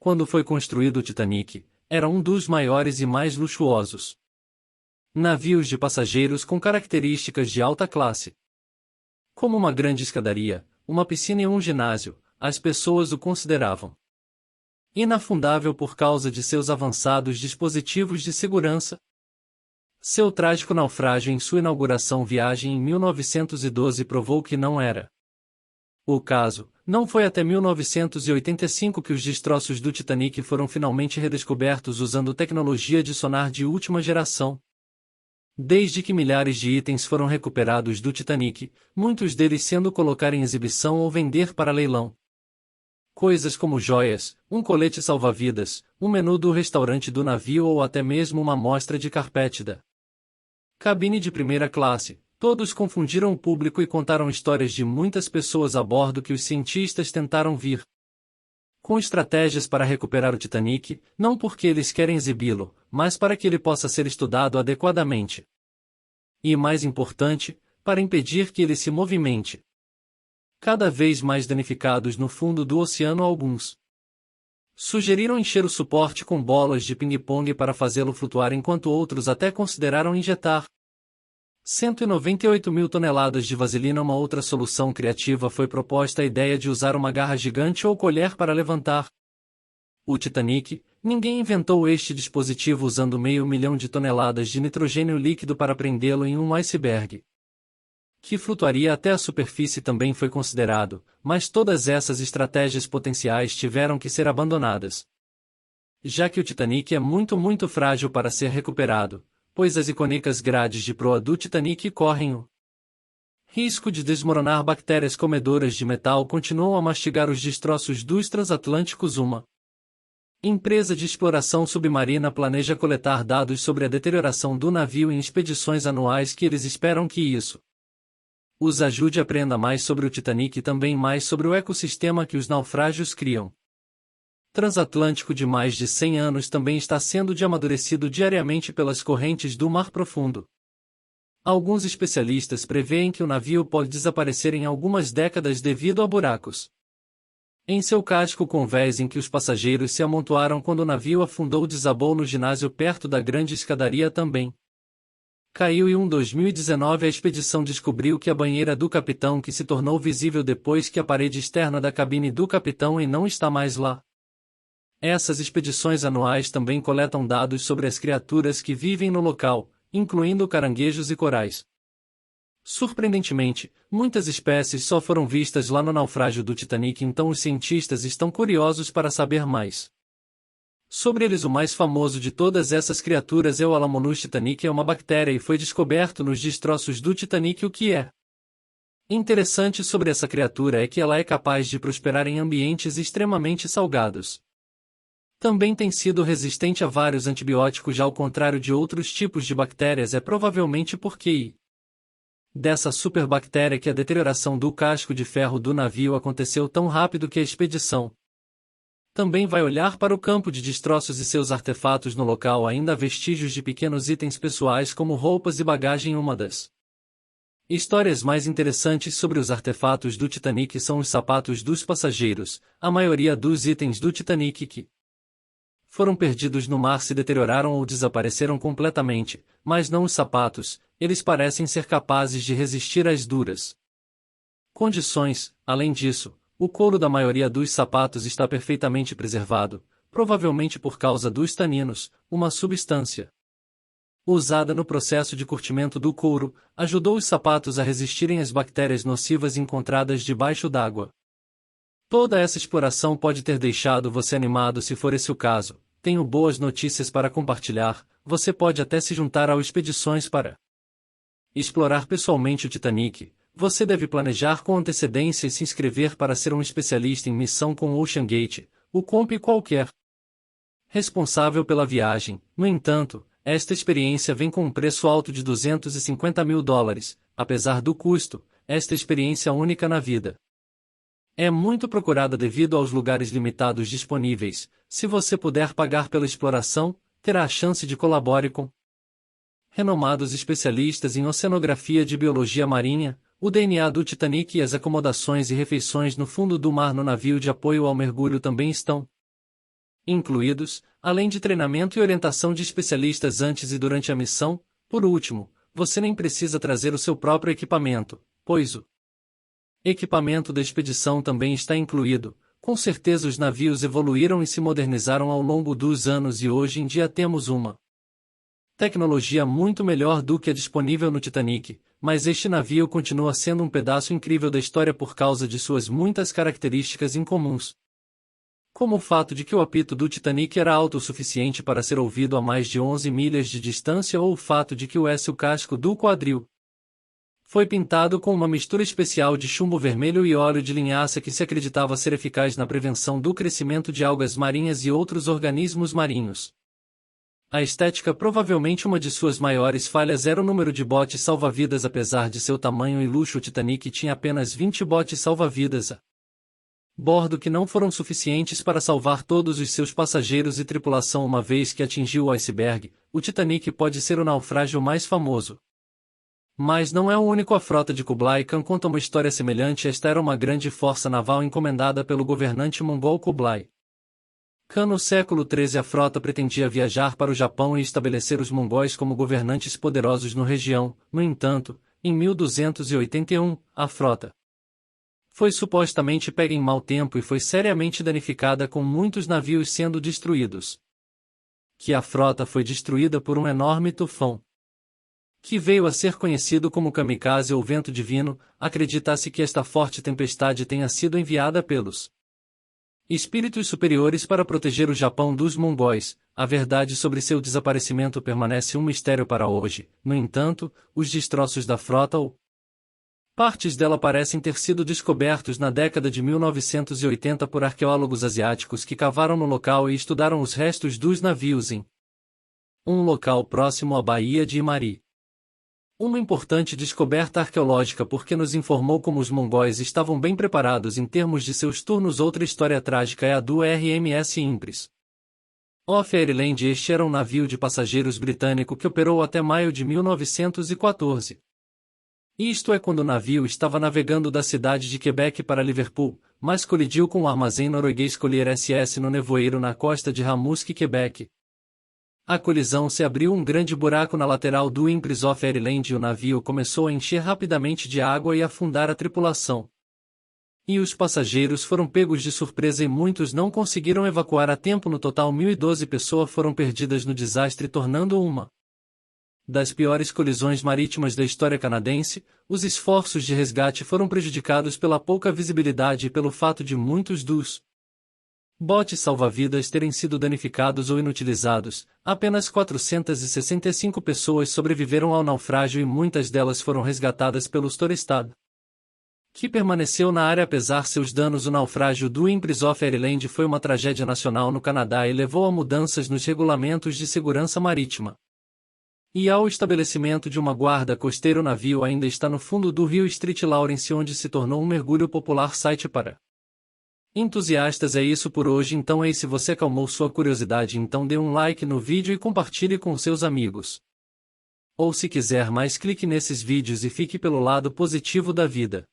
quando foi construído o Titanic, era um dos maiores e mais luxuosos navios de passageiros com características de alta classe. Como uma grande escadaria, uma piscina e um ginásio, as pessoas o consideravam inafundável por causa de seus avançados dispositivos de segurança. Seu trágico naufrágio em sua inauguração viagem em 1912 provou que não era o caso. Não foi até 1985 que os destroços do Titanic foram finalmente redescobertos usando tecnologia de sonar de última geração. Desde que milhares de itens foram recuperados do Titanic, muitos deles sendo colocados em exibição ou vender para leilão. Coisas como joias, um colete salva-vidas, um menu do restaurante do navio ou até mesmo uma amostra de carpete da cabine de primeira classe. Todos confundiram o público e contaram histórias de muitas pessoas a bordo que os cientistas tentaram vir com estratégias para recuperar o Titanic, não porque eles querem exibi-lo, mas para que ele possa ser estudado adequadamente. E mais importante, para impedir que ele se movimente. Cada vez mais danificados no fundo do oceano, alguns sugeriram encher o suporte com bolas de ping-pong para fazê-lo flutuar, enquanto outros até consideraram injetar 198 mil toneladas de vaselina. Uma outra solução criativa foi proposta a ideia de usar uma garra gigante ou colher para levantar o Titanic. Ninguém inventou este dispositivo usando 500 mil de toneladas de nitrogênio líquido para prendê-lo em um iceberg que flutuaria até a superfície. Também foi considerado, mas todas essas estratégias potenciais tiveram que ser abandonadas, já que o Titanic é muito frágil para ser recuperado, pois as icônicas grades de proa do Titanic correm o risco de desmoronar. Bactérias comedoras de metal continuam a mastigar os destroços dos transatlânticos. Uma empresa de exploração submarina planeja coletar dados sobre a deterioração do navio em expedições anuais que eles esperam que isso os ajude a aprender mais sobre o Titanic e também mais sobre o ecossistema que os naufrágios criam. Transatlântico de mais de 100 anos também está sendo amadurecido diariamente pelas correntes do mar profundo. Alguns especialistas preveem que o navio pode desaparecer em algumas décadas devido a buracos em seu casco convés em que os passageiros se amontoaram quando o navio afundou. Desabou no ginásio perto da grande escadaria também caiu. E em 2019 a expedição descobriu que a banheira do capitão, que se tornou visível depois que a parede externa da cabine do capitão não está mais lá. Essas expedições anuais também coletam dados sobre as criaturas que vivem no local, incluindo caranguejos e corais. Surpreendentemente, muitas espécies só foram vistas lá no naufrágio do Titanic, então os cientistas estão curiosos para saber mais sobre eles. O mais famoso de todas essas criaturas é o Alamonus Titanic, é uma bactéria e foi descoberto nos destroços do Titanic. O que é interessante sobre essa criatura é que ela é capaz de prosperar em ambientes extremamente salgados. Também tem sido resistente a vários antibióticos, já ao contrário de outros tipos de bactérias. É provavelmente porque dessa superbactéria que a deterioração do casco de ferro do navio aconteceu tão rápido que a expedição também vai olhar para o campo de destroços e seus artefatos no local. Ainda há vestígios de pequenos itens pessoais como roupas e bagagem. Uma das histórias mais interessantes sobre os artefatos do Titanic são os sapatos dos passageiros. A maioria dos itens do Titanic que foram perdidos no mar se deterioraram ou desapareceram completamente, mas não os sapatos. Eles parecem ser capazes de resistir às duras condições. Além disso, o couro da maioria dos sapatos está perfeitamente preservado, provavelmente por causa dos taninos, uma substância usada no processo de curtimento do couro, ajudou os sapatos a resistirem às bactérias nocivas encontradas debaixo d'água. Toda essa exploração pode ter deixado você animado. Se for esse o caso, tenho boas notícias para compartilhar. Você pode até se juntar a expedições para explorar pessoalmente o Titanic. Você deve planejar com antecedência e se inscrever para ser um especialista em missão com o OceanGate, o comp qualquer responsável pela viagem. No entanto, esta experiência vem com um preço alto de $250 mil. Apesar do custo, esta experiência única na vida é muito procurada devido aos lugares limitados disponíveis. Se você puder pagar pela exploração, terá a chance de colaborar com renomados especialistas em oceanografia de biologia marinha, o DNA do Titanic e as acomodações e refeições no fundo do mar no navio de apoio ao mergulho também estão incluídos, além de treinamento e orientação de especialistas antes e durante a missão. Por último, você nem precisa trazer o seu próprio equipamento, pois o equipamento da expedição também está incluído. Com certeza os navios evoluíram e se modernizaram ao longo dos anos e hoje em dia temos uma tecnologia muito melhor do que a disponível no Titanic, mas este navio continua sendo um pedaço incrível da história por causa de suas muitas características incomuns. Como o fato de que o apito do Titanic era alto o suficiente para ser ouvido a mais de 11 milhas de distância ou o fato de que o casco do quadril foi pintado com uma mistura especial de chumbo vermelho e óleo de linhaça que se acreditava ser eficaz na prevenção do crescimento de algas marinhas e outros organismos marinhos. A estética provavelmente uma de suas maiores falhas era o número de botes salva-vidas. Apesar de seu tamanho e luxo, o Titanic tinha apenas 20 botes salva-vidas a bordo que não foram suficientes para salvar todos os seus passageiros e tripulação. Uma vez que atingiu o iceberg, o Titanic pode ser o naufrágio mais famoso. Mas não é o único. A frota de Kublai Khan conta uma história semelhante. Esta era uma grande força naval encomendada pelo governante mongol Kublai Khan. No século XIII a frota pretendia viajar para o Japão e estabelecer os mongóis como governantes poderosos na região. No entanto, em 1281, a frota foi supostamente pega em mau tempo e foi seriamente danificada, com muitos navios sendo destruídos. Que a frota foi destruída por um enorme tufão que veio a ser conhecido como kamikaze ou vento divino. Acredita-se que esta forte tempestade tenha sido enviada pelos espíritos superiores para proteger o Japão dos mongóis. A verdade sobre seu desaparecimento permanece um mistério para hoje. No entanto, os destroços da frota ou partes dela parecem ter sido descobertos na década de 1980 por arqueólogos asiáticos que cavaram no local e estudaram os restos dos navios em um local próximo à Baía de Imari. Uma importante descoberta arqueológica porque nos informou como os mongóis estavam bem preparados em termos de seus turnos. Outra história trágica é a do RMS Impris of Ireland. Este era um navio de passageiros britânico que operou até maio de 1914. Isto é quando o navio estava navegando da cidade de Quebec para Liverpool, mas colidiu com o armazém norueguês Collier SS no nevoeiro na costa de Rimouski, Quebec. A colisão se abriu um grande buraco na lateral do Impris of Ireland e o navio começou a encher rapidamente de água e afundar a tripulação. E os passageiros foram pegos de surpresa e muitos não conseguiram evacuar a tempo. No total, 1.012 pessoas foram perdidas no desastre, tornando uma das piores colisões marítimas da história canadense. Os esforços de resgate foram prejudicados pela pouca visibilidade e pelo fato de muitos dos botes salva-vidas terem sido danificados ou inutilizados. Apenas 465 pessoas sobreviveram ao naufrágio e muitas delas foram resgatadas pelo Storestad, que permaneceu na área apesar seus danos. O naufrágio do Impris of Ireland foi uma tragédia nacional no Canadá e levou a mudanças nos regulamentos de segurança marítima e ao estabelecimento de uma guarda costeira. O navio ainda está no fundo do rio St. Lawrence, onde se tornou um mergulho popular site para entusiastas. É isso por hoje então. Se você acalmou sua curiosidade, então dê um like no vídeo e compartilhe com seus amigos. Ou se quiser mais, clique nesses vídeos e fique pelo lado positivo da vida.